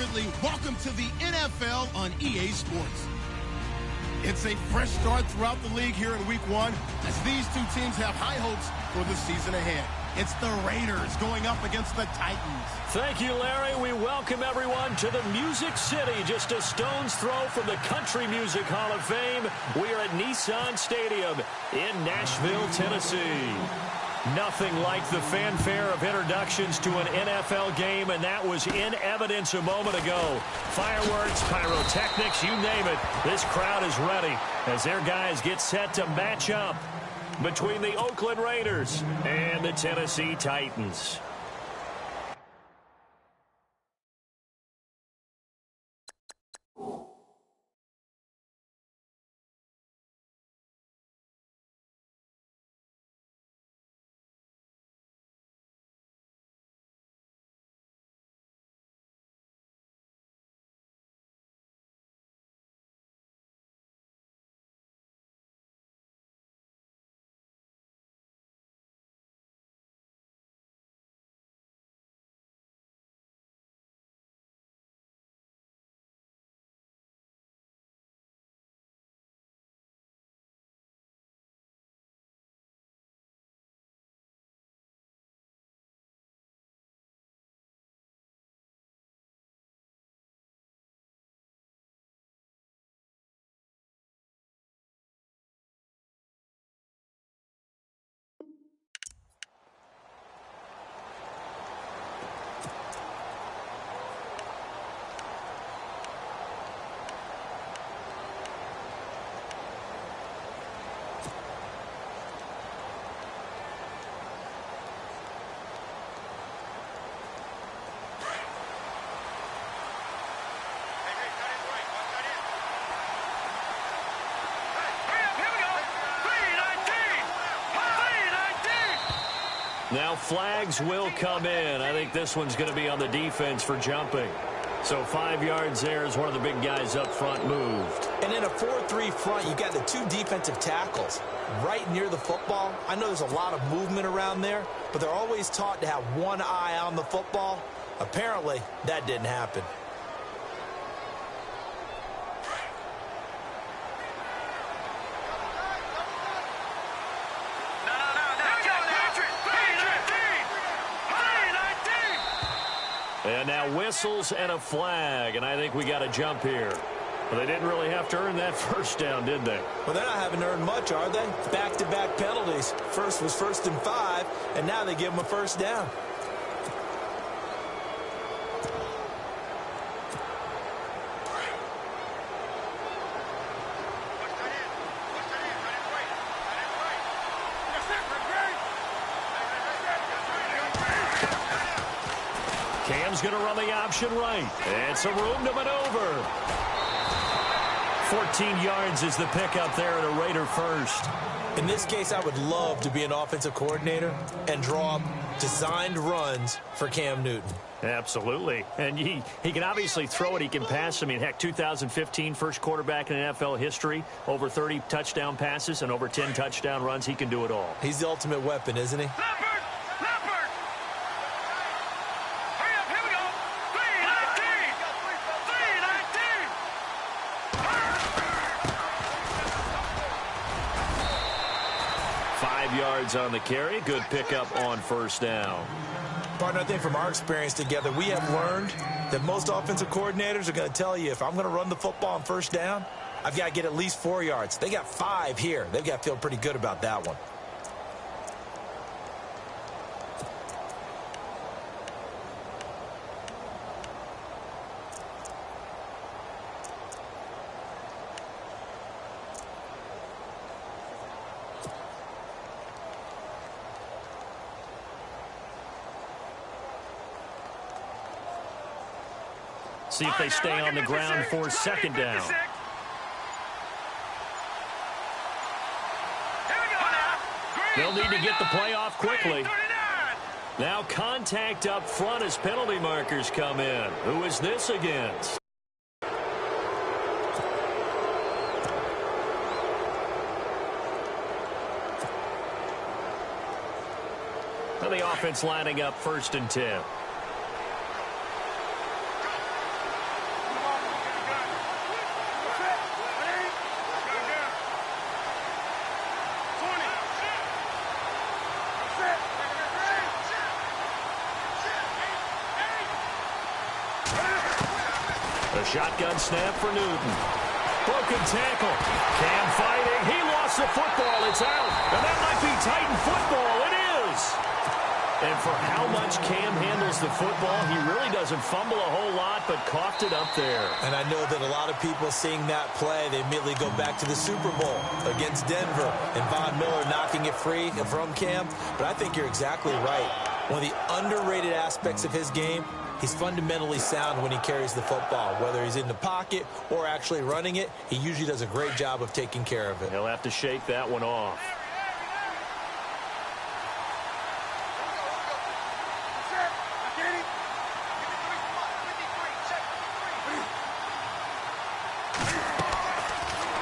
Ridley. Welcome to the NFL on EA Sports. It's a fresh start throughout the league here in Week 1 as these two teams have high hopes for the season ahead. It's the Raiders going up against the Titans. Thank you, Larry. We welcome everyone to the Music City, just a stone's throw from the Country Music Hall of Fame. We are at Nissan Stadium in Nashville, Tennessee. Nothing like the fanfare of introductions to an NFL game, and that was in evidence a moment ago. Fireworks, pyrotechnics, you name it. This crowd is ready as their guys get set to match up between the Oakland Raiders and the Tennessee Titans. Now flags will come in. I think this one's going to be on the defense for jumping. So 5 yards there as one of the big guys up front moved. And in a 4-3 front, you got the two defensive tackles right near the football. I know there's a lot of movement around there, but they're always taught to have one eye on the football. Apparently, that didn't happen. And now whistles and a flag, and I think we got a jump here. Well, they didn't really have to earn that first down, did they? Well, they're not having to earn much, are they? Back-to-back penalties. First was 1st and 5, and now they give them a first down. Cam's going to run the option right. And some room to maneuver. 14 yards is the pickup there at a Raider first. In this case, I would love to be an offensive coordinator and draw up designed runs for Cam Newton. Absolutely. And he can obviously throw it. He can pass. I mean, heck, 2015 first quarterback in NFL history. Over 30 touchdown passes and over 10 touchdown runs. He can do it all. He's the ultimate weapon, isn't he? 5 yards on the carry. Good pickup on first down. Partner, I think from our experience together, we have learned that most offensive coordinators are going to tell you, if I'm going to run the football on first down, I've got to get at least 4 yards. They got 5 here. They've got to feel pretty good about that one. See if they stay on the ground for second down. They'll need to get the play off quickly. Now contact up front as penalty markers come in. Who is this against? And the offense lining up 1st and 10. A shotgun snap for Newton. Broken tackle. Cam fighting. He lost the football. It's out. And that might be Titan football. It is. And for how much Cam handles the football, he really doesn't fumble a whole lot, but coughed it up there. And I know that a lot of people seeing that play, they immediately go back to the Super Bowl against Denver and Von Miller knocking it free from Cam. But I think you're exactly right. One of the underrated aspects of his game, he's fundamentally sound when he carries the football. Whether he's in the pocket or actually running it, he usually does a great job of taking care of it. He'll have to shake that one off.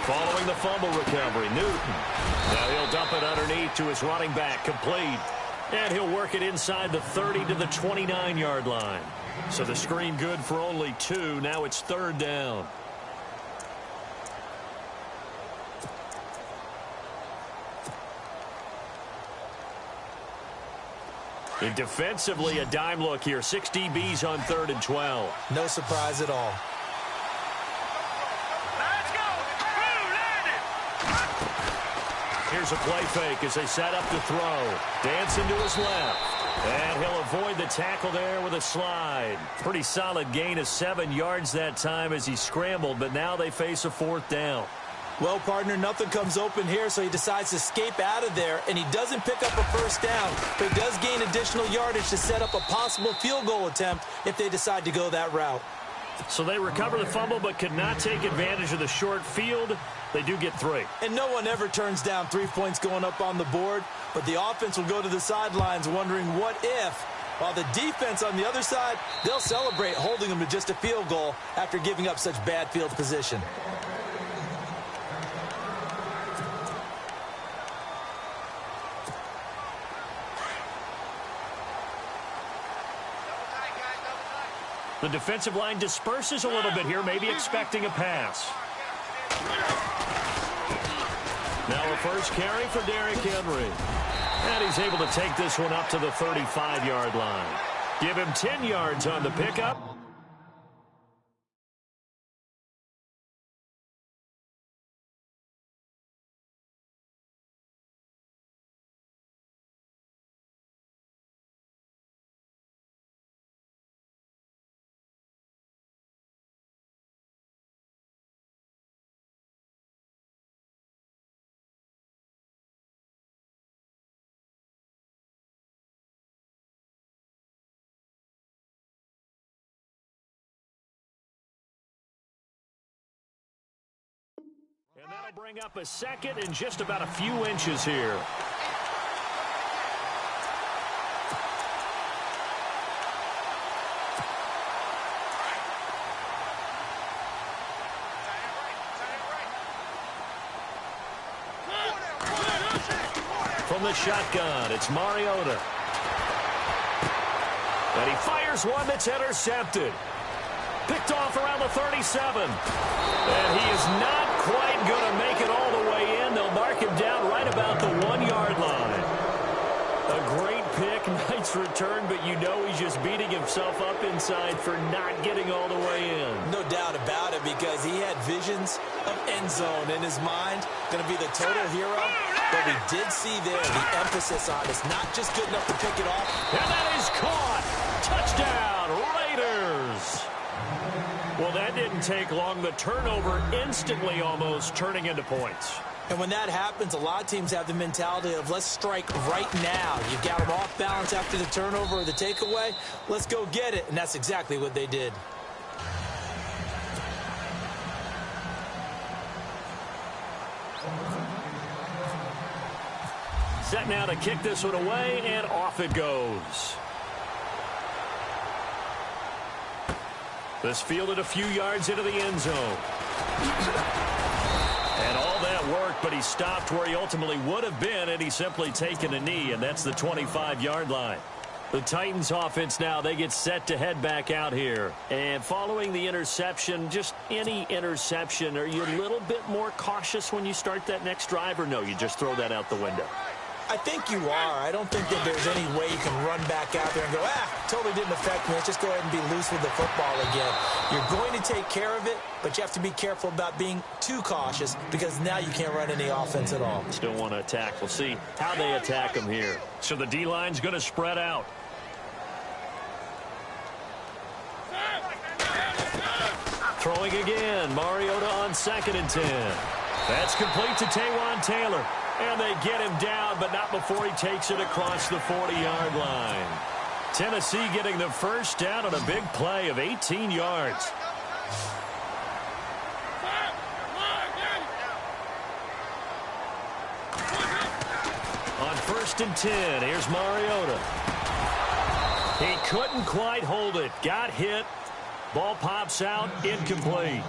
Following the fumble recovery, Newton. Now he'll dump it underneath to his running back, complete. And he'll work it inside the 30 to the 29-yard line. So the screen good for only 2. Now it's 3rd down. And defensively, a dime look here. 6 DBs on 3rd and 12. No surprise at all. Here's a play fake as they set up to throw. Dancing to his left. And he'll avoid the tackle there with a slide. Pretty solid gain of 7 yards that time as he scrambled, but now they face a 4th down. Well, partner, nothing comes open here, so he decides to escape out of there, and he doesn't pick up a 1st down, but he does gain additional yardage to set up a possible field goal attempt if they decide to go that route. So they recover the fumble but could not take advantage of the short field. They do get 3. And no one ever turns down 3 points going up on the board, but the offense will go to the sidelines wondering what if, while the defense on the other side, they'll celebrate holding them to just a field goal after giving up such bad field position. The defensive line disperses a little bit here, maybe expecting a pass. Now a first carry for Derrick Henry. And he's able to take this one up to the 35-yard line. Give him 10 yards on the pickup. And that'll bring up a 2nd and just about a few inches here. From the shotgun, it's Mariota. And he fires one that's intercepted. Picked off around the 37. And he is not quite going to make it all the way in. They'll mark him down right about the 1-yard line. A great pick, nice return, but you know he's just beating himself up inside for not getting all the way in. No doubt about it, because he had visions of end zone in his mind. Going to be the total hero. But we did see there the emphasis on it's not just good enough to pick it off. And that is caught. Touchdown, Raiders. Well, that didn't take long. The turnover instantly almost turning into points. And when that happens, a lot of teams have the mentality of let's strike right now. You've got them off balance after the turnover or the takeaway. Let's go get it. And that's exactly what they did. Set now to kick this one away, and off it goes. This fielded a few yards into the end zone. And all that worked, but he stopped where he ultimately would have been, and he's simply taken a knee, and that's the 25-yard line. The Titans offense now, they get set to head back out here. And following the interception, just any interception, are you a little bit more cautious when you start that next drive, or no, you just throw that out the window? I think you are. I don't think that there's any way you can run back out there and go, totally didn't affect me. Let's just go ahead and be loose with the football again. You're going to take care of it, but you have to be careful about being too cautious because now you can't run any offense at all. Still want to attack. We'll see how they attack them here. So the D-line's going to spread out. Throwing again. Mariota on 2nd and 10. That's complete to Taywan Taylor. And they get him down, but not before he takes it across the 40-yard line. Tennessee getting the first down on a big play of 18 yards. On 1st and 10, here's Mariota. He couldn't quite hold it. Got hit. Ball pops out, incomplete.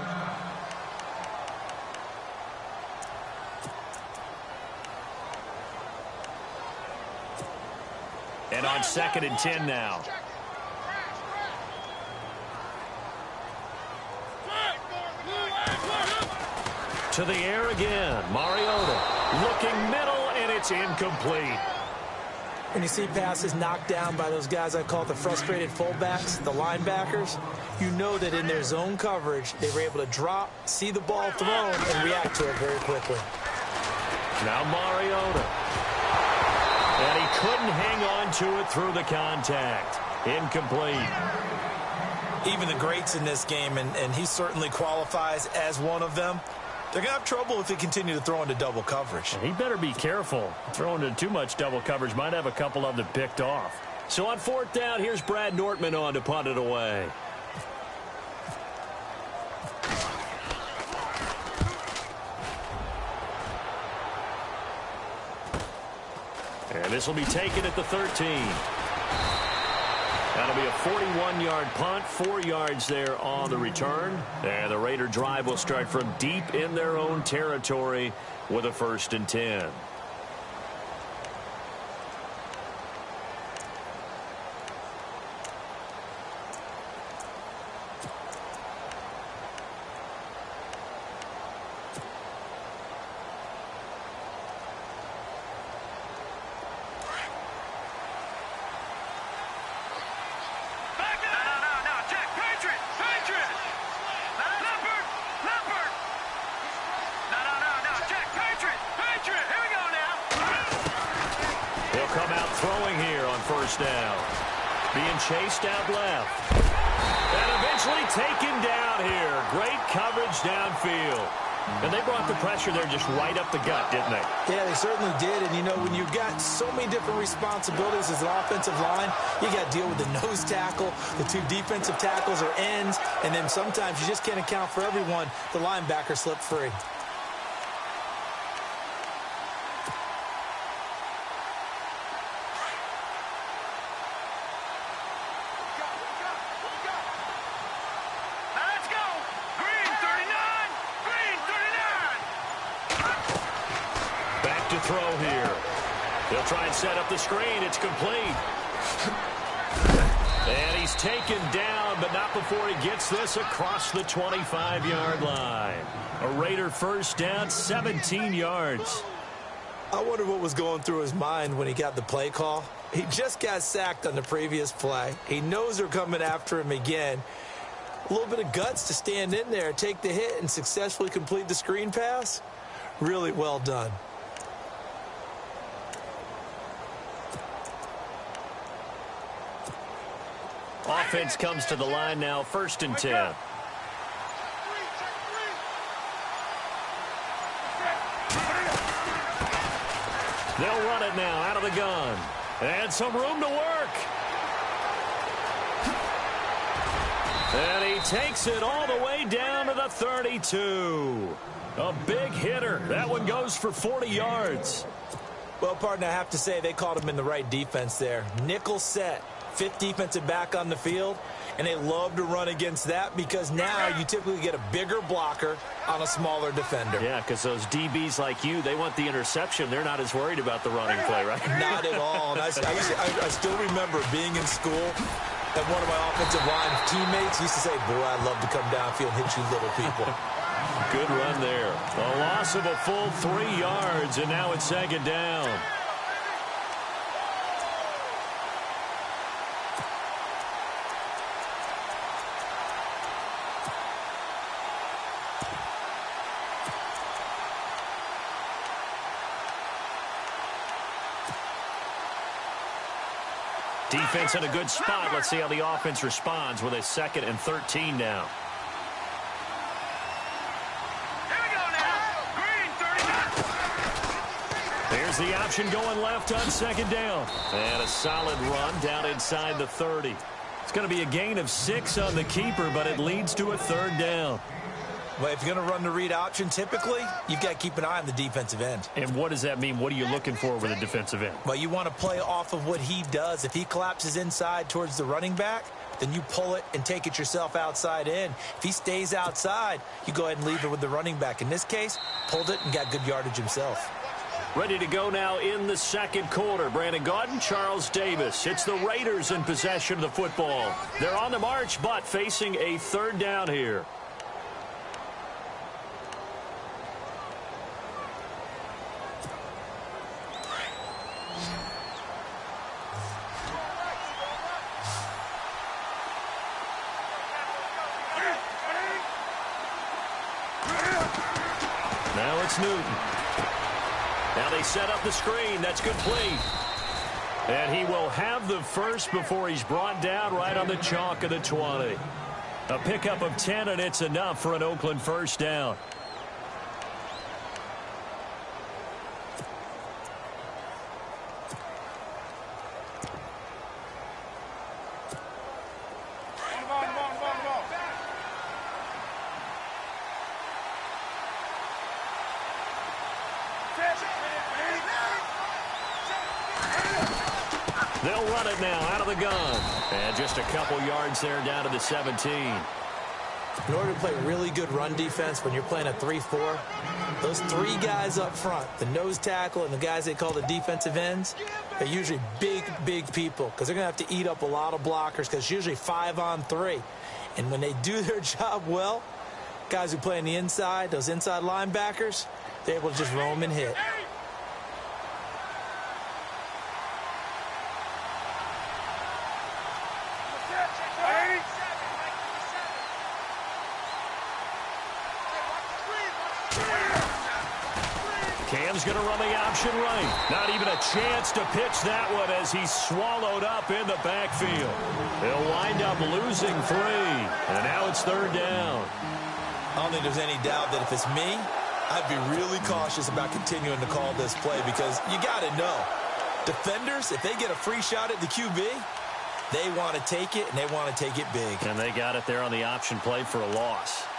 And on 2nd and 10 now. To the air again. Mariota looking middle, and it's incomplete. When you see passes knocked down by those guys I call the frustrated fullbacks, the linebackers, you know that in their zone coverage, they were able to drop, see the ball thrown, and react to it very quickly. Now Mariota. And he couldn't hang on to it through the contact. Incomplete. Even the greats in this game, and he certainly qualifies as one of them, they're going to have trouble if they continue to throw into double coverage. He better be careful. Throwing into too much double coverage might have a couple of them picked off. So on 4th down, here's Brad Nortman on to punt it away. And this will be taken at the 13. That'll be a 41-yard punt, 4 yards there on the return. And the Raider drive will start from deep in their own territory with a 1st and 10. Down. Being chased out left. And eventually taken down here. Great coverage downfield. And they brought the pressure there just right up the gut, didn't they? Yeah, they certainly did. And, you know, when you've got so many different responsibilities as an offensive line, you got to deal with the nose tackle, the 2 defensive tackles or ends, and then sometimes you just can't account for everyone. The linebacker slipped free. Throw here. They'll try and set up the screen. It's complete. And he's taken down, but not before he gets this across the 25-yard line. A Raider first down, 17 yards. I wonder what was going through his mind when he got the play call. He just got sacked on the previous play. He knows they're coming after him again. A little bit of guts to stand in there, take the hit, and successfully complete the screen pass. Really well done. Offense comes to the line now, 1st and 10. They'll run it now out of the gun. And some room to work. And he takes it all the way down to the 32. A big hitter. That one goes for 40 yards. Well, partner, I have to say they called him in the right defense there. Nickel set. 5th defensive back on the field, and they love to run against that because now you typically get a bigger blocker on a smaller defender. Yeah, because those DBs like you, they want the interception. They're not as worried about the running play, right? Not at all. And I still remember being in school, and one of my offensive line teammates used to say, boy, I'd love to come downfield and hit you little people. Good run there. A loss of a full 3 yards, and now it's 2nd down. Defense in a good spot. Let's see how the offense responds with a 2nd and 13 now. Here's the option going left on 2nd down. And a solid run down inside the 30. It's going to be a gain of 6 on the keeper, but it leads to a 3rd down. Well, if you're going to run the read option, typically, you've got to keep an eye on the defensive end. And what does that mean? What are you looking for with a defensive end? Well, you want to play off of what he does. If he collapses inside towards the running back, then you pull it and take it yourself outside in. If he stays outside, you go ahead and leave it with the running back. In this case, pulled it and got good yardage himself. Ready to go now in the 2nd quarter. Brandon Gaudin, Charles Davis. It's the Raiders in possession of the football. They're on the march, but facing a 3rd down here. Now it's Newton. Now they set up the screen. That's complete. And he will have the first before he's brought down right on the chalk of the 20. A pickup of 10, and it's enough for an Oakland 1st down. They'll run it now out of the gun. And just a couple yards there down to the 17. In order to play really good run defense when you're playing a 3-4, those 3 guys up front, the nose tackle and the guys they call the defensive ends, they're usually big, big people because they're going to have to eat up a lot of blockers because it's usually 5-on-3. And when they do their job well, guys who play on the inside, those inside linebackers, they're able to just roam and hit. Cam's going to run the option right. Not even a chance to pitch that one as he's swallowed up in the backfield. He'll wind up losing 3. And now it's 3rd down. I don't think there's any doubt that if it's me, I'd be really cautious about continuing to call this play because you got to know, defenders, if they get a free shot at the QB, they want to take it, and they want to take it big. And they got it there on the option play for a loss.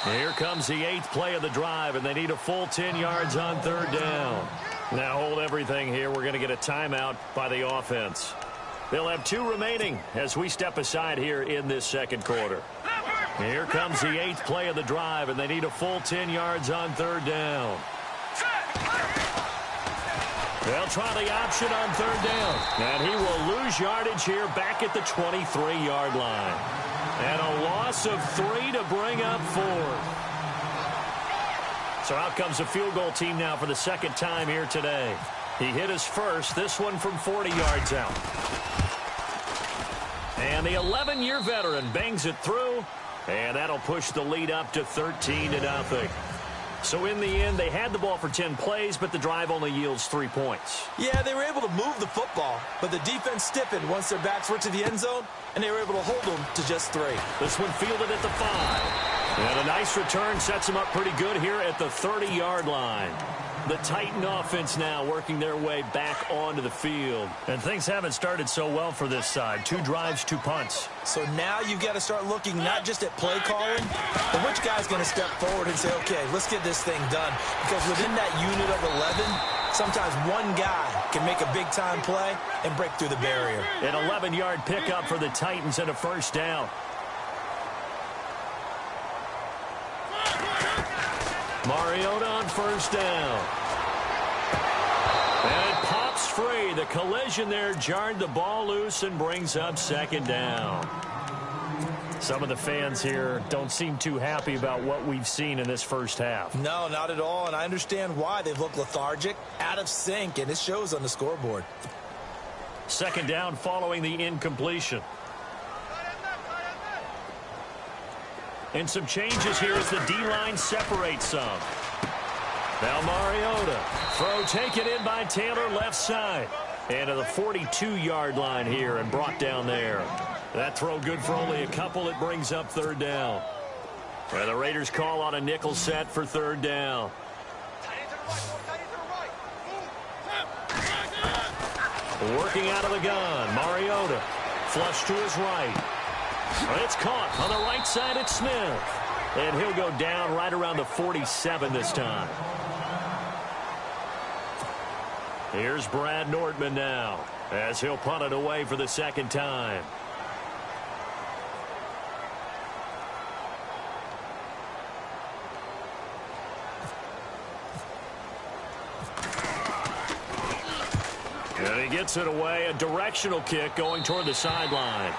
Here comes the 8th play of the drive, and they need a full 10 yards on 3rd down. Now hold everything here. We're going to get a timeout by the offense. They'll have 2 remaining as we step aside here in this 2nd quarter. Here comes the 8th play of the drive, and they need a full 10 yards on 3rd down. They'll try the option on 3rd down. And he will lose yardage here back at the 23-yard line. And a loss of 3 to bring up 4th. So out comes the field goal team now for the 2nd time here today. He hit his first, this one from 40 yards out. And the 11-year veteran bangs it through, and that'll push the lead up to 13-0. So in the end, they had the ball for 10 plays, but the drive only yields 3 points. Yeah, they were able to move the football, but the defense stiffened once their backs were to the end zone, and they were able to hold them to just 3. This one fielded at the 5. And a nice return sets them up pretty good here at the 30-yard line. The Titan offense now working their way back onto the field. And things haven't started so well for this side. 2 drives, 2 punts. So now you've got to start looking not just at play calling, but which guy's going to step forward and say, okay, let's get this thing done. Because within that unit of 11, sometimes one guy can make a big-time play and break through the barrier. An 11-yard pickup for the Titans and a 1st down. Mariota on 1st down. And it pops free. The collision there jarred the ball loose and brings up 2nd down. Some of the fans here don't seem too happy about what we've seen in this first half. No, not at all, and I understand why. They've looked lethargic, out of sync, and it shows on the scoreboard. 2nd down following the incompletion. And some changes here as the D-line separates some. Now Mariota. Throw taken in by Taylor left side. And to the 42-yard line here and brought down there. That throw good for only a couple. It brings up third down. Well, the Raiders call on a nickel set for third down. Working out of the gun. Mariota. Flush to his right. It's caught on the right side. It's Smith. And he'll go down right around the 47 this time. Here's Brad Nordman now as he'll punt it away for the second time. And he gets it away. A directional kick going toward the sideline.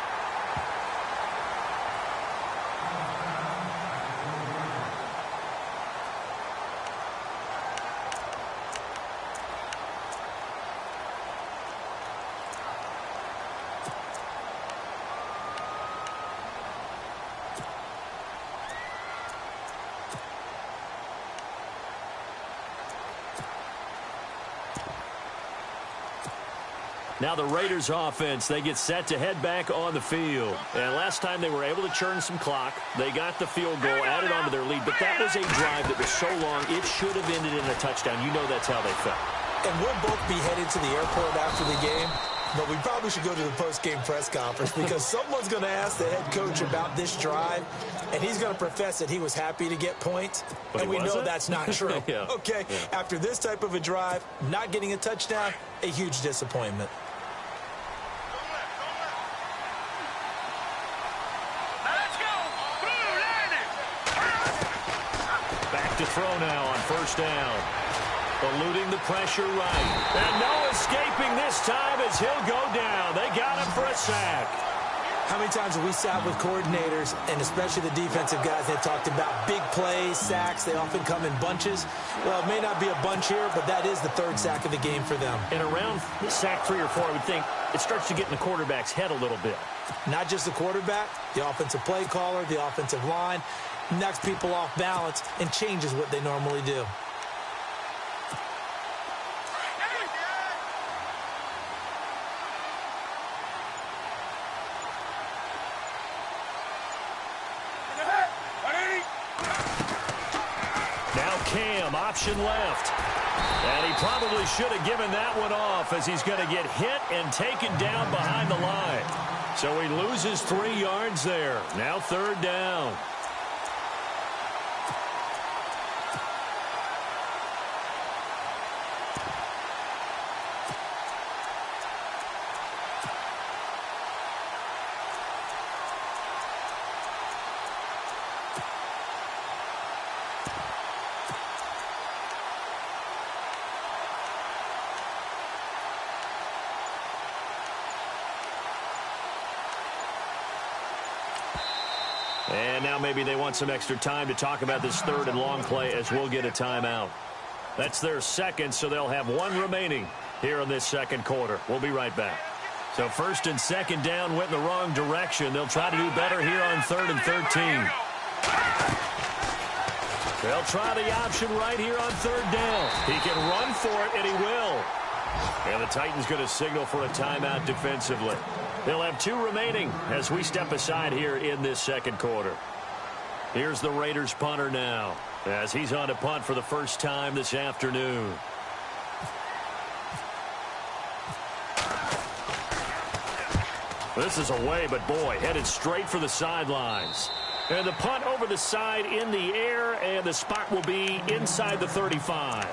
Now the Raiders offense, they get set to head back on the field. And last time they were able to churn some clock. They got the field goal, added on to their lead. But that was a drive that was so long, it should have ended in a touchdown. You know that's how they felt. And we'll both be headed to the airport after the game. But we probably should go to the post-game press conference because someone's going to ask the head coach about this drive, and he's going to profess that he was happy to get points. But and we know that's not true. Yeah. Okay, yeah. After this type of a drive, not getting a touchdown, a huge disappointment. Back to throw now on first down. Eluding the pressure right. And no escaping this time as he'll go down. They got him for a sack. How many times have we sat with coordinators, and especially the defensive guys, that talked about big plays, sacks? They often come in bunches. Well, it may not be a bunch here, but that is the third sack of the game for them. And around sack 3 or 4, I would think it starts to get in the quarterback's head a little bit. Not just the quarterback, the offensive play caller, the offensive line, knocks people off balance and changes what they normally do. Option left. And he probably should have given that one off as he's going to get hit and taken down behind the line. So he loses 3 yards there. Now third down. And now maybe they want some extra time to talk about this third and long play as we'll get a timeout. That's their second, so they'll have 1 remaining here in this second quarter. We'll be right back. So first and second down went in the wrong direction. They'll try to do better here on 3rd and 13. They'll try the option right here on 3rd down. He can run for it, and he will. And the Titans going to signal for a timeout defensively. They'll have 2 remaining as we step aside here in this second quarter. Here's the Raiders punter now as he's on to punt for the first time this afternoon. This is away, but boy, headed straight for the sidelines. And the punt over the side in the air, and the spot will be inside the 35.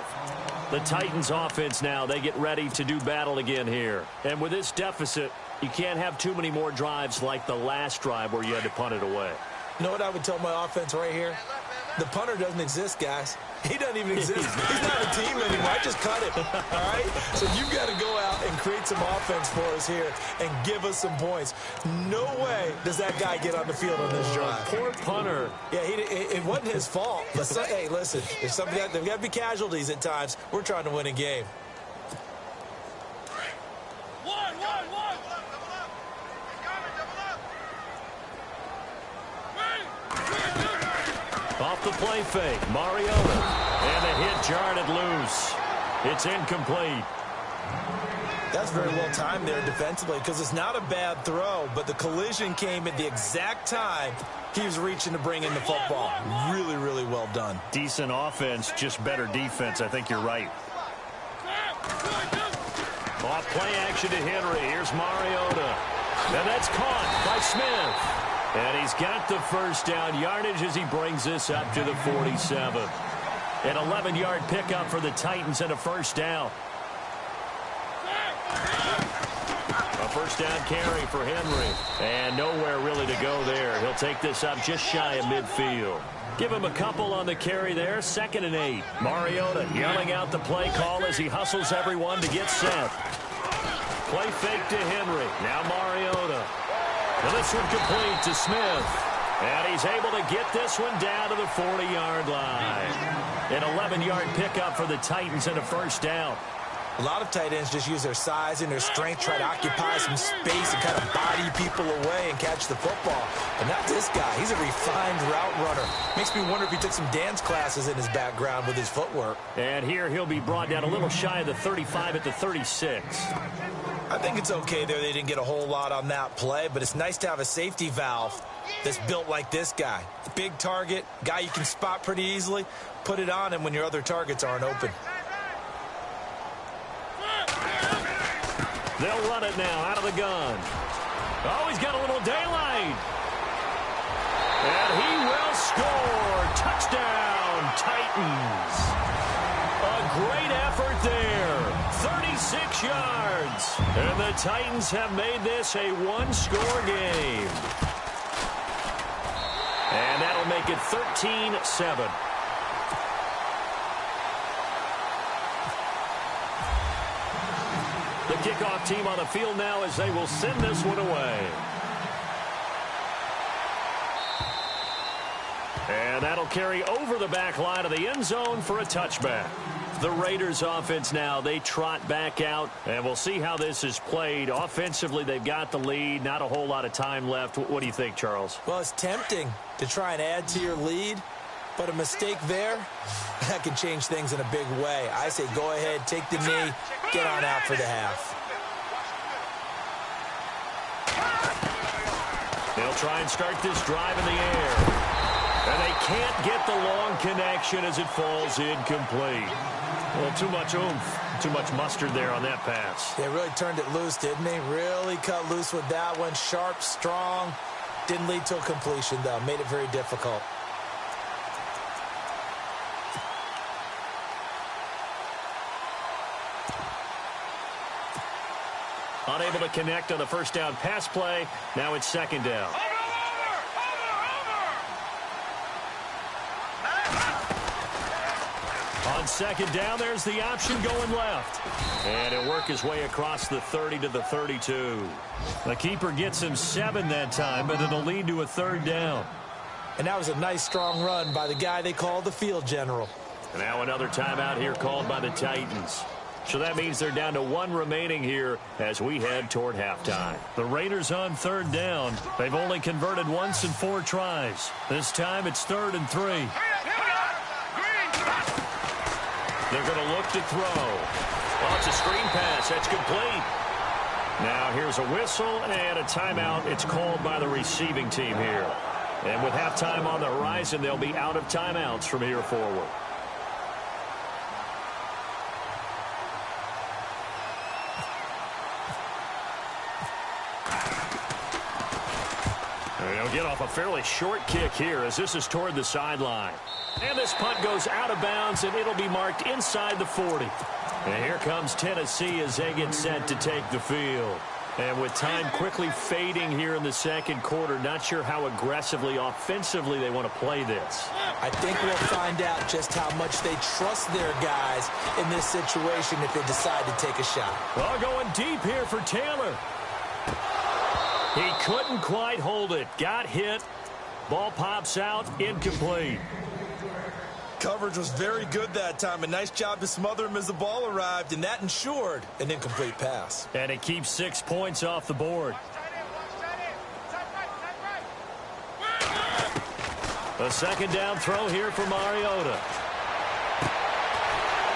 The Titans offense now, they get ready to do battle again here. And with this deficit, you can't have too many more drives like the last drive where you had to punt it away. You know what I would tell my offense right here? The punter doesn't exist, guys. He doesn't even exist. He's not a team anymore. I just cut him, all right? So you've got to go out and create some offense for us here and give us some points. No way does that guy get on the field on this drive. Poor punter. Yeah, it wasn't his fault. But hey, listen, there's got to be casualties at times. We're trying to win a game. off the play fake. Mariota. And the hit jarred it loose. It's incomplete. That's very well timed there defensively because it's not a bad throw, but the collision came at the exact time he was reaching to bring in the football. Really, really well done. Decent offense, just better defense. I think you're right. Off play action to Henry. Here's Mariota. And that's caught by Smith. And he's got the first down yardage as he brings this up to the 47. An 11-yard pickup for the Titans and a first down. A first down carry for Henry. And nowhere really to go there. He'll take this up just shy of midfield. Give him a couple on the carry there. 2nd and 8. Mariota yelling out the play call as he hustles everyone to get set. Play fake to Henry. Now Mariota. And this one complete to Smith. And he's able to get this one down to the 40-yard line. An 11-yard pickup for the Titans and a first down. A lot of tight ends just use their size and their strength, try to occupy some space and kind of body people away and catch the football. But not this guy. He's a refined route runner. Makes me wonder if he took some dance classes in his background with his footwork. And here he'll be brought down a little shy of the 35 at the 36. I think it's okay there. They didn't get a whole lot on that play, but it's nice to have a safety valve that's built like this guy. Big target, guy you can spot pretty easily. Put it on him when your other targets aren't open. They'll run it now out of the gun. Oh, he's got a little daylight. And he will score. Touchdown, Titans. A great effort there. 36 yards. And the Titans have made this a one-score game. And that'll make it 13-7. The kickoff team on the field now as they will send this one away. And that'll carry over the back line of the end zone for a touchback. The Raiders offense now, they trot back out, and we'll see how this is played. Offensively, they've got the lead, not a whole lot of time left. What do you think, Charles? Well, it's tempting to try and add to your lead, but a mistake there, that can change things in a big way. I say go ahead, take the knee, get on out for the half. They'll try and start this drive in the air. And they can't get the long connection as it falls incomplete. Well, too much oomph, too much mustard there on that pass. They really turned it loose, didn't they? Really cut loose with that one. Sharp, strong. Didn't lead to a completion, though. Made it very difficult. Unable to connect on the first down pass play. Now it's 2nd down. On 2nd down, there's the option going left. And he'll work his way across the 30 to the 32. The keeper gets him 7 that time, but it'll lead to a 3rd down. And that was a nice, strong run by the guy they call the field general. And now another timeout here called by the Titans. So that means they're down to 1 remaining here as we head toward halftime. The Raiders on 3rd down. They've only converted once in 4 tries. This time it's 3rd and 3. They're going to look to throw. Well, it's a screen pass. That's complete. Now here's a whistle and a timeout. It's called by the receiving team here. And with halftime on the horizon, they'll be out of timeouts from here forward. They'll get off a fairly short kick here as this is toward the sideline. And this punt goes out of bounds, and it'll be marked inside the 40. And here comes Tennessee as they get set to take the field. And with time quickly fading here in the 2nd quarter, not sure how aggressively, offensively they want to play this. I think we'll find out just how much they trust their guys in this situation if they decide to take a shot. Well, going deep here for Taylor. He couldn't quite hold it. Got hit. Ball pops out. Incomplete. Coverage was very good that time. A nice job to smother him as the ball arrived, and that ensured an incomplete pass. And it keeps 6 points off the board. A second down throw here for Mariota.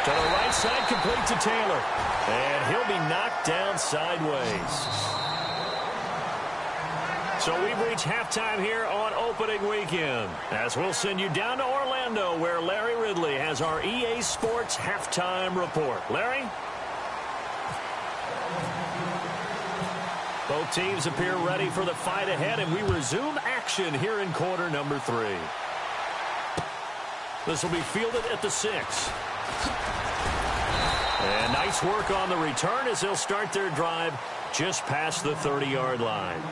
To the right side, complete to Taylor. And he'll be knocked down sideways. So we've reached halftime here on opening weekend, as we'll send you down to Orlando, where Larry Ridley has our EA Sports halftime report. Larry? Both teams appear ready for the fight ahead, and we resume action here in quarter number 3. This will be fielded at the 6. And nice work on the return as they'll start their drive just past the 30-yard line.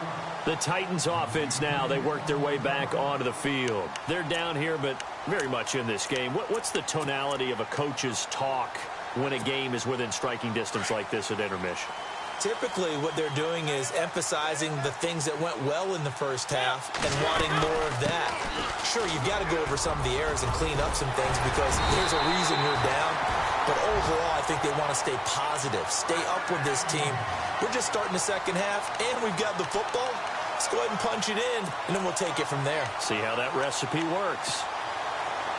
The Titans offense now, they work their way back onto the field. They're down here, but very much in this game. What's the tonality of a coach's talk when a game is within striking distance like this at intermission? Typically, what they're doing is emphasizing the things that went well in the first half and wanting more of that. Sure, you've got to go over some of the errors and clean up some things because there's a reason you're down. But overall, I think they want to stay positive, stay up with this team. We're just starting the second half, and we've got the football. Let's go ahead and punch it in, and then we'll take it from there. See how that recipe works.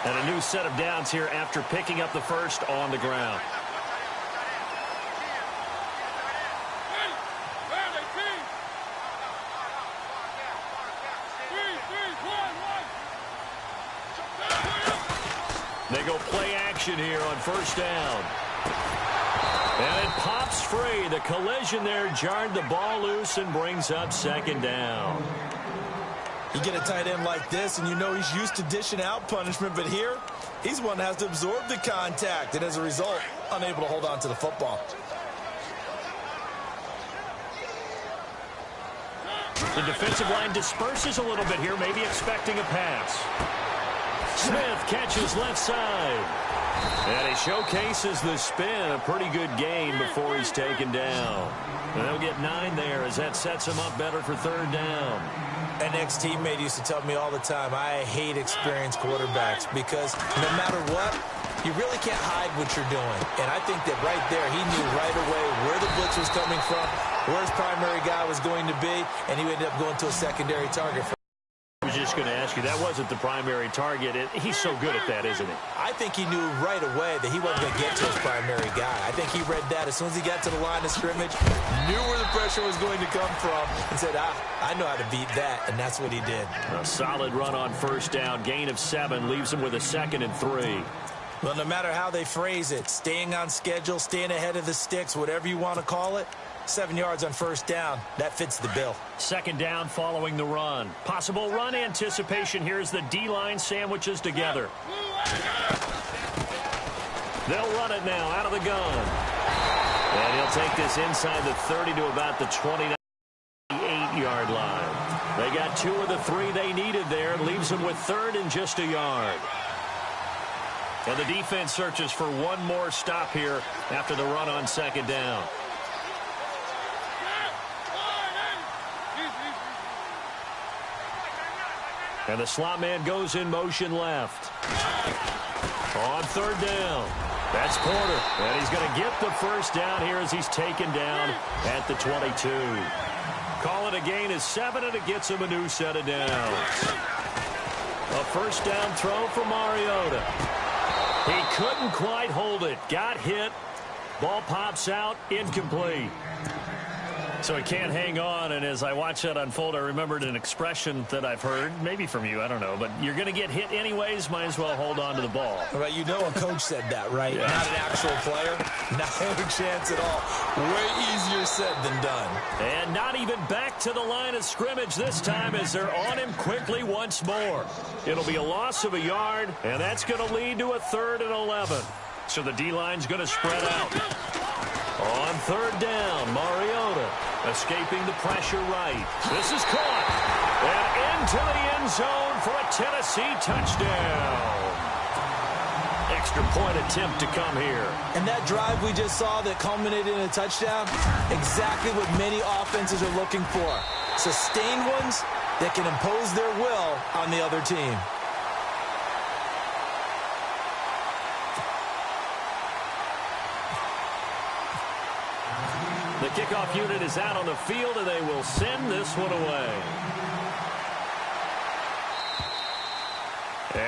And a new set of downs here after picking up the first on the ground. They go play action here on first down. And it pops free. The collision there jarred the ball loose and brings up second down. You get a tight end like this, and you know he's used to dishing out punishment, but here, he's one that has to absorb the contact, and as a result, unable to hold on to the football. The defensive line disperses a little bit here, maybe expecting a pass. Smith catches left side. And he showcases the spin, a pretty good gain before he's taken down. And they'll get 9 there as that sets him up better for third down. An ex-teammate used to tell me all the time, I hate experienced quarterbacks because no matter what, you really can't hide what you're doing. And I think that right there, he knew right away where the blitz was coming from, where his primary guy was going to be, and he ended up going to a secondary target. I was just going to ask you, that wasn't the primary target. He's so good at that, isn't he? I think he knew right away that he wasn't going to get to his primary guy. I think he read that as soon as he got to the line of scrimmage, knew where the pressure was going to come from, and said, I know how to beat that, and that's what he did. A solid run on first down, gain of 7, leaves him with a 2nd and 3. Well, no matter how they phrase it, staying on schedule, staying ahead of the sticks, whatever you want to call it, 7 yards on first down, that fits the bill. Second down following the run. Possible run anticipation. Here's the D-line sandwiches together. They'll run it now out of the gun. And he'll take this inside the 30 to about the 28-yard line. They got 2 of the 3 they needed there. Leaves them with 3rd and just a yard. And the defense searches for one more stop here after the run on second down. And the slot man goes in motion left. On third down. That's Porter. And he's going to get the first down here as he's taken down at the 22. Call it a gain of 7, and it gets him a new set of downs. A first down throw for Mariota. He couldn't quite hold it. Got hit. Ball pops out. Incomplete. So he can't hang on, and as I watch that unfold, I remembered an expression that I've heard, maybe from you, I don't know, but you're going to get hit anyways, might as well hold on to the ball. Right, you know a coach said that, right? Yeah. Not an actual player. Not a chance at all. Way easier said than done. And not even back to the line of scrimmage this time as they're on him quickly once more. It'll be a loss of a yard, and that's going to lead to a 3rd and 11. So the D-line's going to spread out. On third down, Mariota escaping the pressure right. This is caught. And into the end zone for a Tennessee touchdown. Extra point attempt to come here. And that drive we just saw that culminated in a touchdown, exactly what many offenses are looking for. Sustained ones that can impose their will on the other team. The kickoff unit is out on the field, and they will send this one away.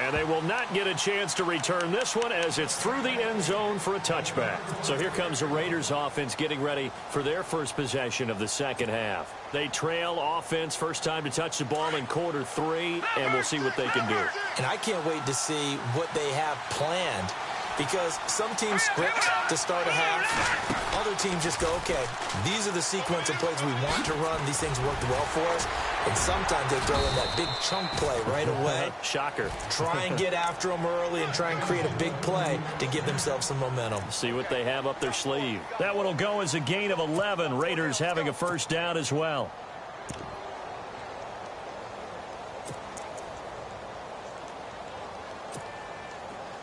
And they will not get a chance to return this one as it's through the end zone for a touchback. So here comes the Raiders offense getting ready for their first possession of the second half. They trail offense, first time to touch the ball in quarter 3, and we'll see what they can do. And I can't wait to see what they have planned, because some teams script to start a half. Other teams just go, okay, these are the sequence of plays we want to run. These things worked well for us. And sometimes they throw in that big chunk play right away. Shocker. Try and get after them early and try and create a big play to give themselves some momentum. See what they have up their sleeve. That one will go as a gain of 11. Raiders having a first down as well.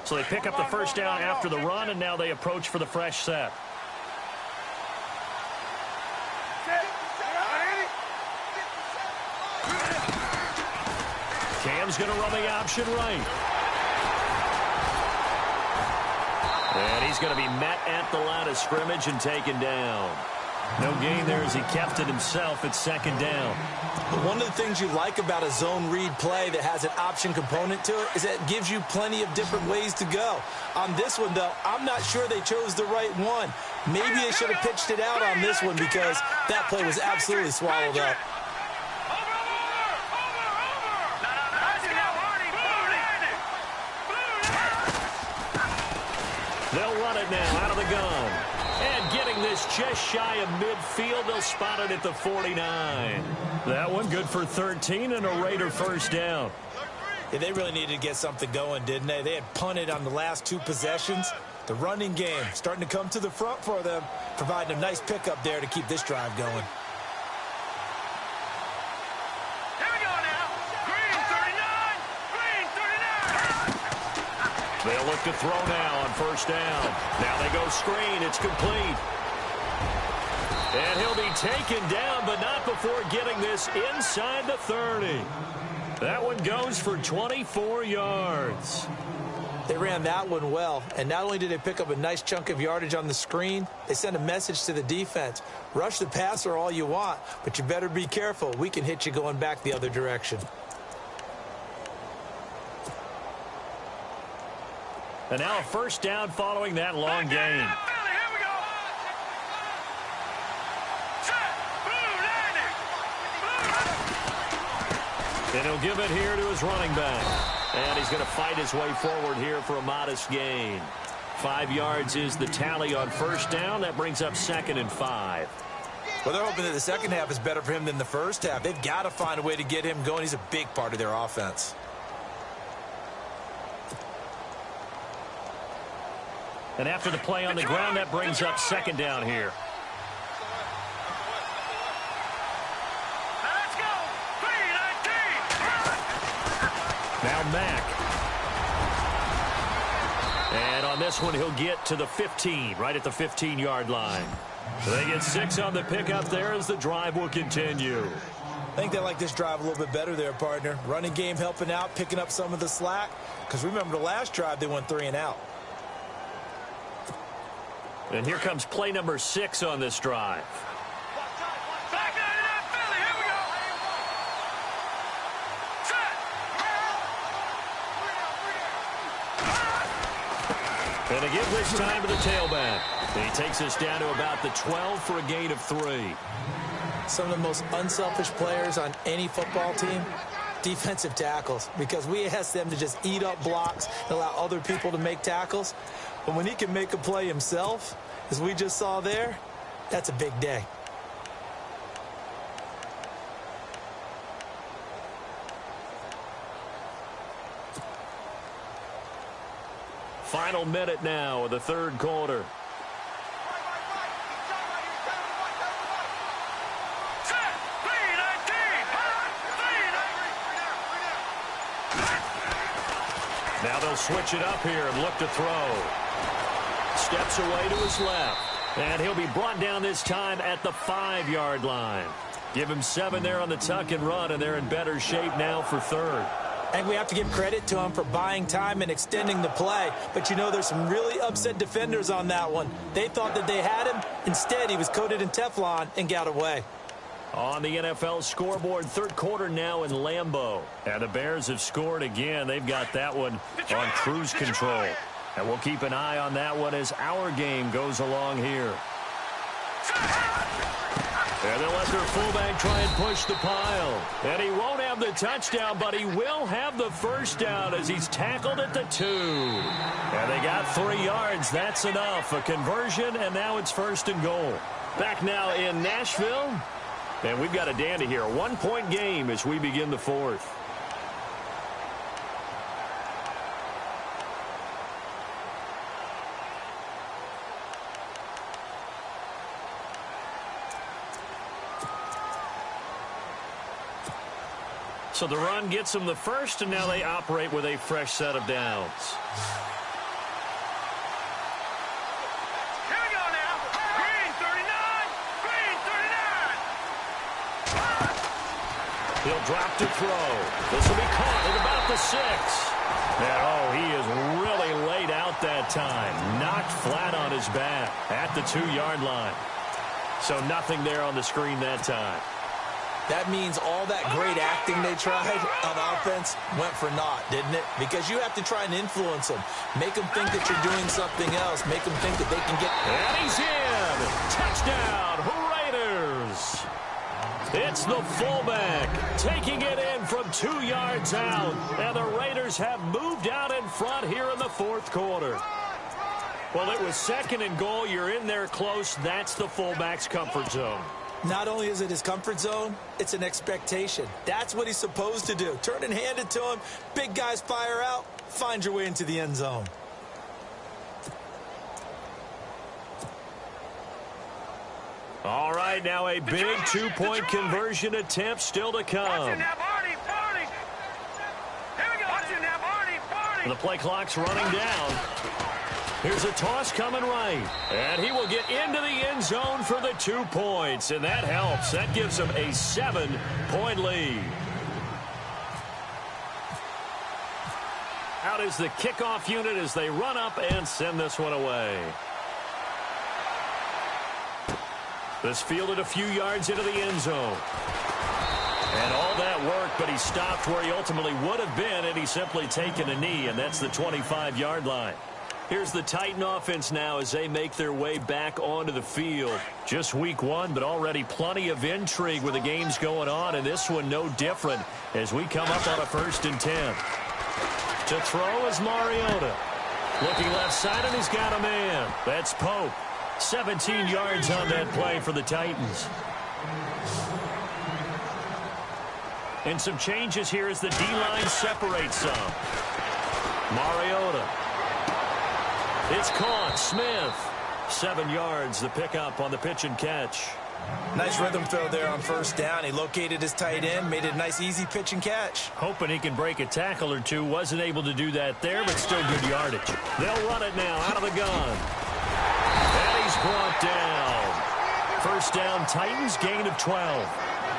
So they pick up the first down after the run, and now they approach for the fresh set. Cam's going to run the option right. And he's going to be met at the line of scrimmage and taken down. No gain there as he kept it himself at second down. But one of the things you like about a zone read play that has an option component to it is that it gives you plenty of different ways to go. On this one, though, I'm not sure they chose the right one. Maybe they should have pitched it out on this one because that play was absolutely swallowed up. They'll run it now out of the gun. And getting this just shy of midfield, they'll spot it at the 49. That one good for 13 and a Raider first down. Yeah, they really needed to get something going, didn't they? They had punted on the last 2 possessions. The running game starting to come to the front for them, providing a nice pickup there to keep this drive going. They'll look to throw now on first down. Now they go screen. It's complete. And he'll be taken down, but not before getting this inside the 30. That one goes for 24 yards. They ran that one well, and not only did they pick up a nice chunk of yardage on the screen, they sent a message to the defense. Rush the passer all you want, but you better be careful. We can hit you going back the other direction. And now a first down following that long gain. And he'll give it here to his running back. And he's going to fight his way forward here for a modest gain. 5 yards is the tally on first down. That brings up 2nd and 5. Well, they're hoping that the second half is better for him than the first half. They've got to find a way to get him going. He's a big part of their offense. And after the play on the ground, that brings up 2nd down here. Now Mack. And on this one, he'll get to the 15, right at the 15-yard line. They get 6 on the pickup there as the drive will continue. I think they like this drive a little bit better there, partner. Running game helping out, picking up some of the slack. Because remember, the last drive, they went 3 and out. And here comes play number 6 on this drive. And to give this time to the tailback. And he takes us down to about the 12 for a gain of 3. Some of the most unselfish players on any football team, defensive tackles, because we ask them to just eat up blocks and allow other people to make tackles. But when he can make a play himself, as we just saw there, that's a big day. Final minute now of the third quarter. Now they'll switch it up here and look to throw. Steps away to his left. And he'll be brought down this time at the 5-yard line. Give him 7 there on the tuck and run, and they're in better shape now for third. I think we have to give credit to him for buying time and extending the play. But, you know, there's some really upset defenders on that one. They thought that they had him. Instead, he was coated in Teflon and got away. On the NFL scoreboard, third quarter now in Lambeau. And the Bears have scored again. They've got that one on cruise control. And we'll keep an eye on that one as our game goes along here. And they'll let their fullback try and push the pile. And he won't have the touchdown, but he will have the first down as he's tackled at the 2. And they got 3 yards. That's enough. A conversion, and now it's first and goal. Back now in Nashville. And we've got a dandy here. A 1-point game as we begin the fourth. So the run gets them the first, and now they operate with a fresh set of downs. Here we go now. Green 39. Green 39. He'll drop to throw. This will be caught at about the 6. And, oh, he is really laid out that time. Knocked flat on his back at the 2-yard line. So nothing there on the screen that time. That means all that great acting they tried on offense went for naught, didn't it? Because you have to try and influence them. Make them think that you're doing something else. Make them think that they can get... And he's in! Touchdown, Raiders! It's the fullback taking it in from 2 yards out. And the Raiders have moved out in front here in the fourth quarter. Well, it was second and goal. You're in there close. That's the fullback's comfort zone. Not only is it his comfort zone, it's an expectation. That's what he's supposed to do. Turn and hand it to him. Big guys fire out. Find your way into the end zone. All right, now a big 2-point conversion attempt still to come. The play clock's running down. Here's a toss coming right. And he will get into the end zone for the 2 points. And that helps. That gives him a 7-point lead. Out is the kickoff unit as they run up and send this one away. This fielded a few yards into the end zone. And all that work, but he stopped where he ultimately would have been, and he's simply taken a knee, and that's the 25-yard line. Here's the Titan offense now as they make their way back onto the field. Just week 1, but already plenty of intrigue with the games going on, and this one no different as we come up on a 1st and 10. To throw is Mariota. Looking left side, and he's got a man. That's Pope. 17 yards on that play for the Titans. And some changes here as the D-line separates some. Mariota. It's caught. Smith. 7 yards, the pickup on the pitch and catch. Nice rhythm throw there on first down. He located his tight end, made it a nice, easy pitch and catch. Hoping he can break a tackle or two. Wasn't able to do that there, but still good yardage. They'll run it now out of the gun. And he's brought down. First down, Titans, gain of 12.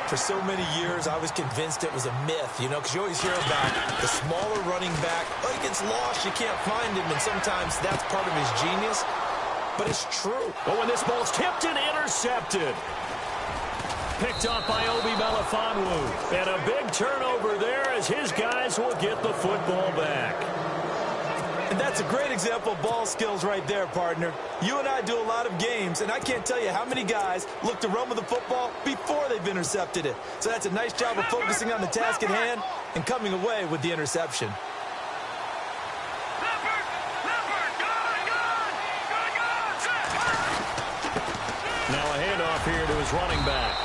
For so many years, I was convinced it was a myth, you know, because you always hear about the smaller running back. Oh, he gets lost, you can't find him, and sometimes that's part of his genius. But it's true. But when this ball's tipped and intercepted. Picked up by Obi Melifonwu. And a big turnover there as his guys will get the football back. And that's a great example of ball skills right there, partner. You and I do a lot of games, and I can't tell you how many guys look to run with the football before they've intercepted it. So that's a nice job of focusing on the task at hand and coming away with the interception. Now a handoff here to his running back.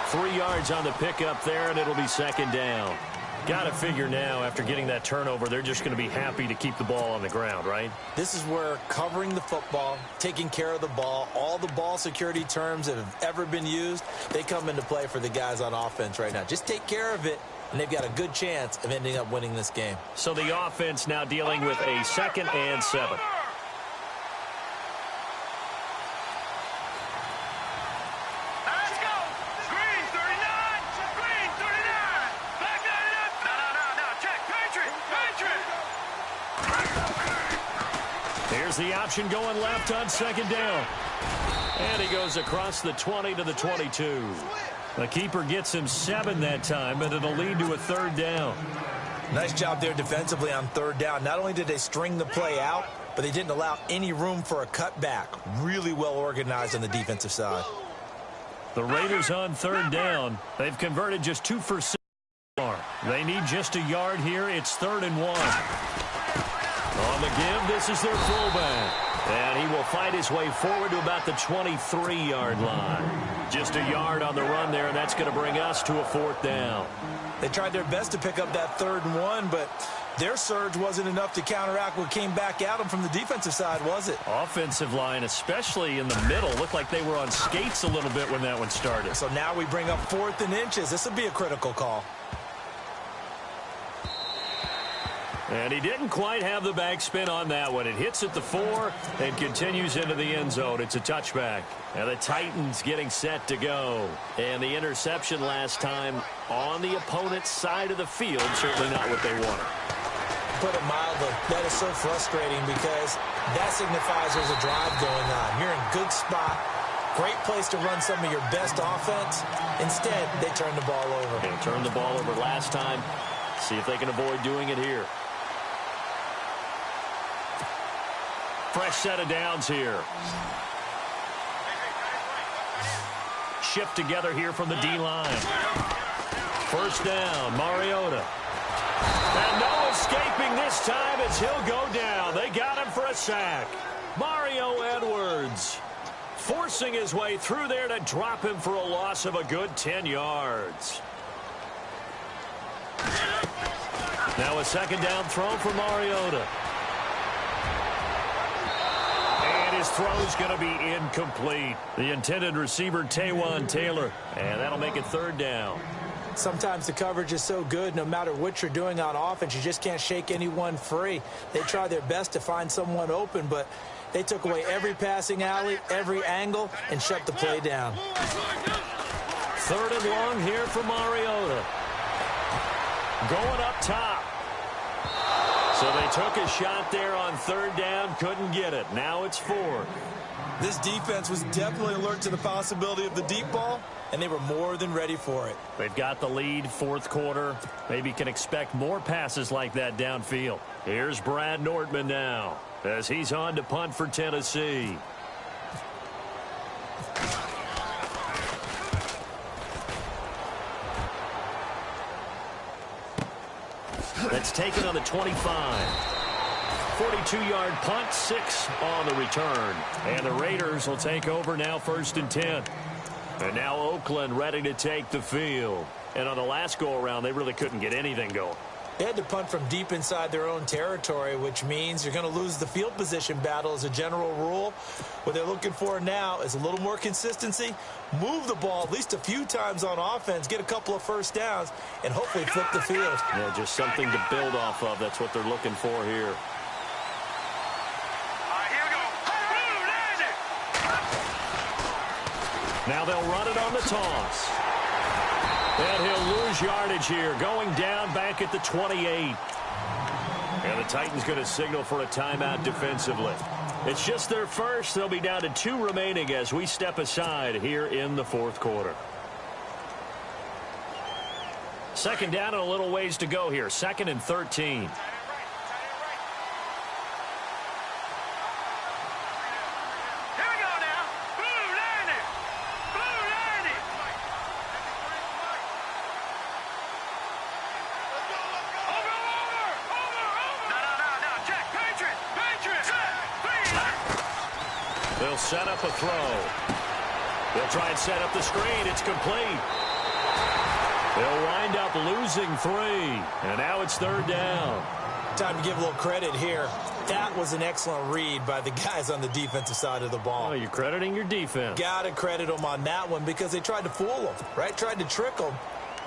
3 yards on the pickup there, and it'll be second down. Got to figure now, after getting that turnover, they're just going to be happy to keep the ball on the ground, right? This is where covering the football, taking care of the ball, all the ball security terms that have ever been used, they come into play for the guys on offense right now. Just take care of it, and they've got a good chance of ending up winning this game. So the offense now dealing with a 2nd and 7. Here's the option going left on second down. And he goes across the 20 to the 22. The keeper gets him 7 that time, but it'll lead to a 3rd down. Nice job there defensively on 3rd down. Not only did they string the play out, but they didn't allow any room for a cutback. Really well organized on the defensive side. The Raiders on 3rd down. They've converted just 2 for 6. They need just a yard here. It's 3rd and 1. On the give, this is their fullback. And he will fight his way forward to about the 23-yard line. Just a yard on the run there, and that's going to bring us to a 4th down. They tried their best to pick up that 3rd and 1, but their surge wasn't enough to counteract what came back at them from the defensive side, was it? Offensive line, especially in the middle, looked like they were on skates a little bit when that one started. So now we bring up 4th and inches. This will be a critical call. And he didn't quite have the backspin on that one. It hits at the 4 and continues into the end zone. It's a touchback. And the Titans getting set to go. And the interception last time on the opponent's side of the field, certainly not what they wanted. Put it mildly, that is so frustrating because that signifies there's a drive going on. You're in good spot. Great place to run some of your best offense. Instead, they turn the ball over. They turned the ball over last time. See if they can avoid doing it here. Fresh set of downs here. Shift together here from the D-line. 1st down, Mariota. And no escaping this time as he'll go down. They got him for a sack. Mario Edwards forcing his way through there to drop him for a loss of a good 10 yards. Now a 2nd down throw for Mariota. His throw is going to be incomplete. The intended receiver, Taywan Taylor. And that'll make it 3rd down. Sometimes the coverage is so good, no matter what you're doing on offense, you just can't shake anyone free. They try their best to find someone open, but they took away every passing alley, every angle, and shut the play down. 3rd and long here for Mariota. Going up top. So they took a shot there on 3rd down, couldn't get it. Now it's 4th. This defense was definitely alert to the possibility of the deep ball, and they were more than ready for it. They've got the lead, 4th quarter. Maybe can expect more passes like that downfield. Here's Brad Nordman now as he's on to punt for Tennessee. That's taken on the 25. 42-yard punt, 6 on the return. And the Raiders will take over now 1st and 10. And now Oakland ready to take the field. And on the last go-around, they really couldn't get anything going. They had to punt from deep inside their own territory, which means you're going to lose the field position battle as a general rule. What they're looking for now is a little more consistency, move the ball at least a few times on offense, get a couple of 1st downs, and hopefully flip the field. Yeah, just something to build off of. That's what they're looking for here. Now they'll run it on the toss. And he'll lose yardage here, going down back at the 28. And the Titans going to signal for a timeout defensively. It's just their first. They'll be down to 2 remaining as we step aside here in the 4th quarter. 2nd down and a little ways to go here. 2nd and 13. They'll set up a throw. They'll try and set up the screen. It's complete. They'll wind up losing 3. And now it's 3rd down. Time to give a little credit here. That was an excellent read by the guys on the defensive side of the ball. Oh, you're crediting your defense. Got to credit them on that one because they tried to fool them, right? Tried to trick them.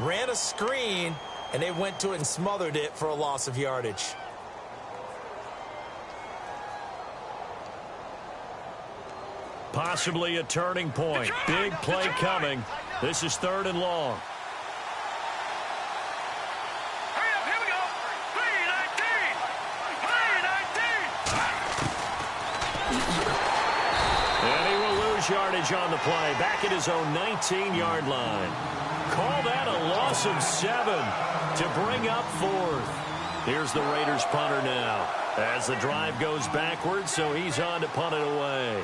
Ran a screen, and they went to it and smothered it for a loss of yardage. Possibly a turning point. Big play coming. This is 3rd and long. Hurry up, here we go. 3-19. 3-19. And he will lose yardage yardage on the play, back at his own 19-yard line. Call that a loss of 7 to bring up 4th. Here's the Raiders punter now as the drive goes backwards, so he's on to punt it away.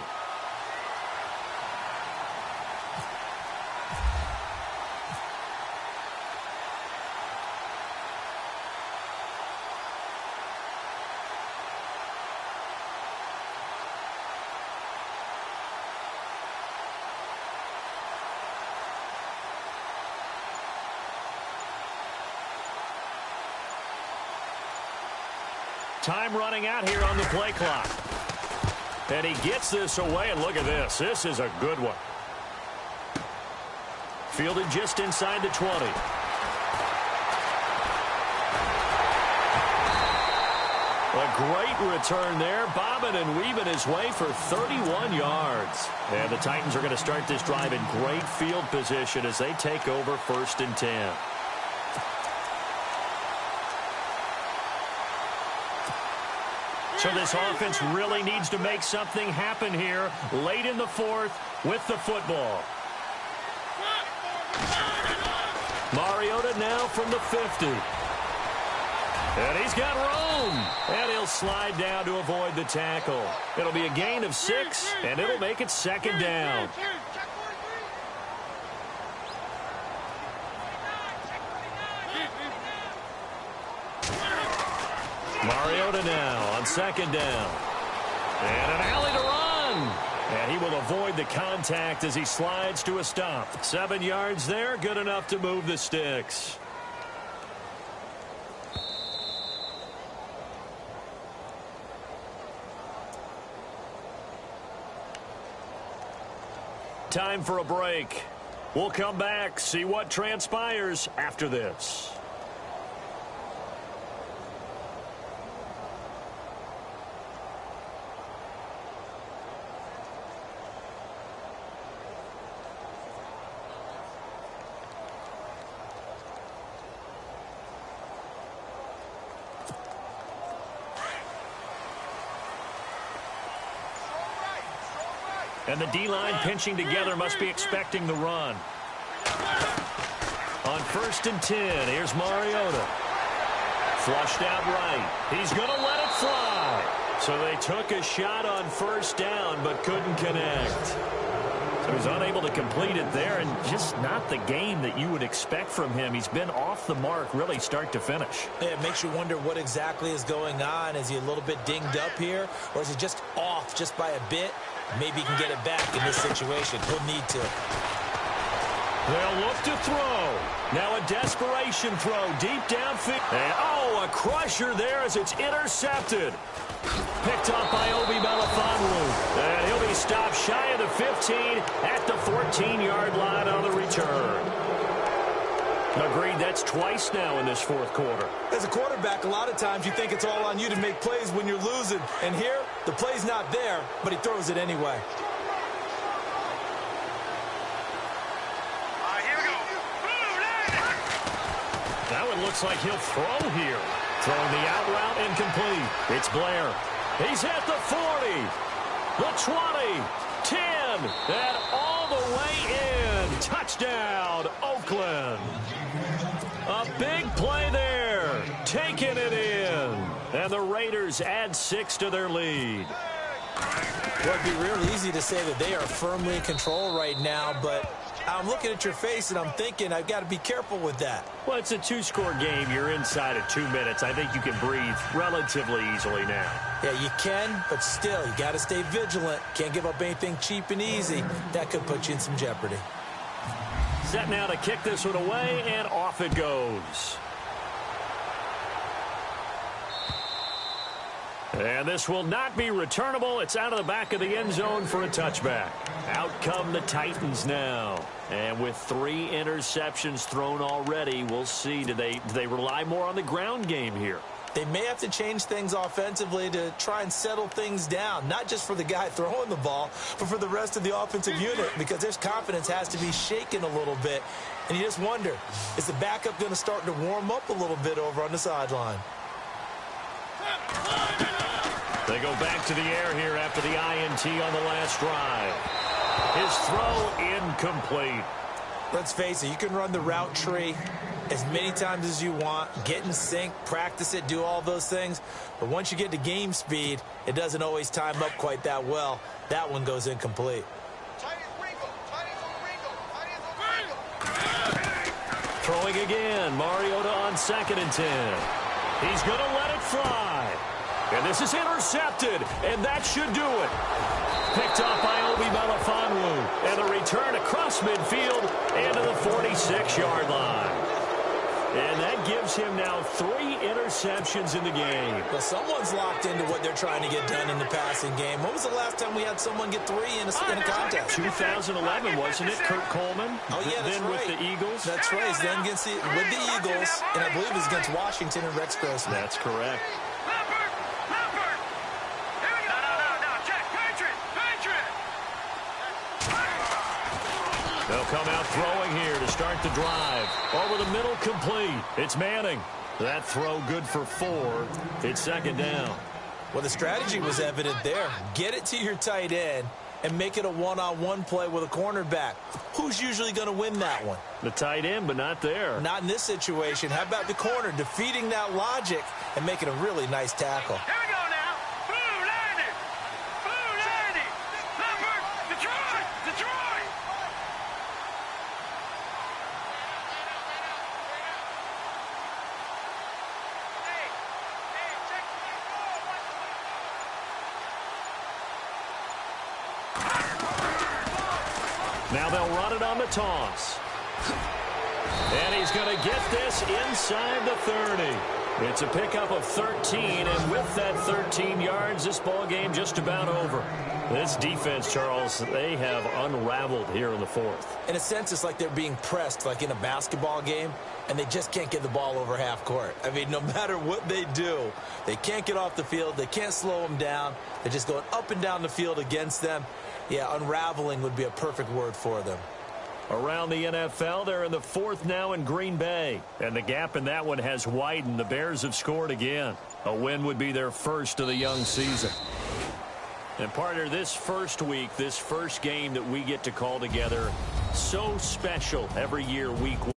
Time running out here on the play clock. And he gets this away, and look at this. This is a good one. Fielded just inside the 20. A great return there, bobbing and weaving his way for 31 yards. And the Titans are going to start this drive in great field position as they take over 1st and 10. So this offense really needs to make something happen here late in the 4th with the football. Mariota now from the 50. And he's got room. And he'll slide down to avoid the tackle. It'll be a gain of 6, and it'll make it 2nd down. Mariota now on 2nd down. And an alley to run. And he will avoid the contact as he slides to a stop. 7 yards there, good enough to move the sticks. Time for a break. We'll come back, see what transpires after this. And the D-line pinching together must be expecting the run. On 1st and 10, here's Mariota. Flushed out right. He's going to let it fly. So they took a shot on 1st down but couldn't connect. So he's unable to complete it there, and just not the game that you would expect from him. He's been off the mark really start to finish. Yeah, it makes you wonder what exactly is going on. Is he a little bit dinged up here, or is he just off just by a bit? Maybe he can get it back in this situation. He'll need to. They'll look to throw. Now a desperation throw deep downfield. And, oh, a crusher there as it's intercepted. Picked up by Obi Melifonwu. And he'll be stopped shy of the 15 at the 14-yard line on the return. Agreed, that's twice now in this 4th quarter. As a quarterback, a lot of times you think it's all on you to make plays when you're losing. And here, the play's not there, but he throws it anyway. Here we go. Now it looks like he'll throw here. Throwing the out route incomplete. It's Blair. He's at the 40, the 20, 10, and all the way in. Touchdown, Oakland. A big play there, taking it in. And the Raiders add 6 to their lead. Well, it'd be real easy to say that they are firmly in control right now, but I'm looking at your face and I'm thinking I've got to be careful with that. Well, it's a 2-score game. You're inside of 2 minutes. I think you can breathe relatively easily now. Yeah, you can, but still, you got to stay vigilant. Can't give up anything cheap and easy. That could put you in some jeopardy. Set now to kick this one away, and off it goes. And this will not be returnable. It's out of the back of the end zone for a touchback. Out come the Titans now. And with 3 interceptions thrown already, we'll see. Do they rely more on the ground game here? They may have to change things offensively to try and settle things down, not just for the guy throwing the ball, but for the rest of the offensive unit, because their confidence has to be shaken a little bit. And you just wonder, is the backup going to start to warm up a little bit over on the sideline? They go back to the air here after the INT on the last drive. His throw incomplete. Let's face it, you can run the route tree as many times as you want, get in sync, practice it, do all those things. But once you get to game speed, it doesn't always time up quite that well. That one goes incomplete. Throwing again, Mariota on 2nd and 10. He's going to let it fly. And this is intercepted, and that should do it. Picked off by Obi Melifonwu, and a return across midfield and to the 46-yard line. And that gives him now 3 interceptions in the game. Well, someone's locked into what they're trying to get done in the passing game. When was the last time we had someone get 3 in a contest? 2011, wasn't it? Kurt Coleman. Oh, yeah, that's then right. With the Eagles. That's right. He's then with the Eagles, and I believe it's against Washington and Rex Grossman. That's correct. They'll come out throwing here to start the drive. Over the middle, complete. It's Manning. That throw good for 4. It's 2nd down. Well, the strategy was evident there. Get it to your tight end and make it a one-on-one play with a cornerback. Who's usually going to win that one? The tight end, but not there. Not in this situation. How about the corner defeating that logic and making a really nice tackle? Here we go now. Boo, Landy. Boo, Landy. Number, Detroit. Detroit. Now they'll run it on the toss. And he's going to get this inside the 30. It's a pickup of 13, and with that 13 yards, this ball game just about over. This defense, Charles, they have unraveled here in the 4th. In a sense, it's like they're being pressed, like in a basketball game, and they just can't get the ball over half court. I mean, no matter what they do, they can't get off the field. They can't slow them down. They're just going up and down the field against them. Yeah, unraveling would be a perfect word for them. Around the NFL, they're in the 4th now in Green Bay. And the gap in that one has widened. The Bears have scored again. A win would be their first of the young season. And partner, this first week, this first game that we get to call together, so special every year, week 1.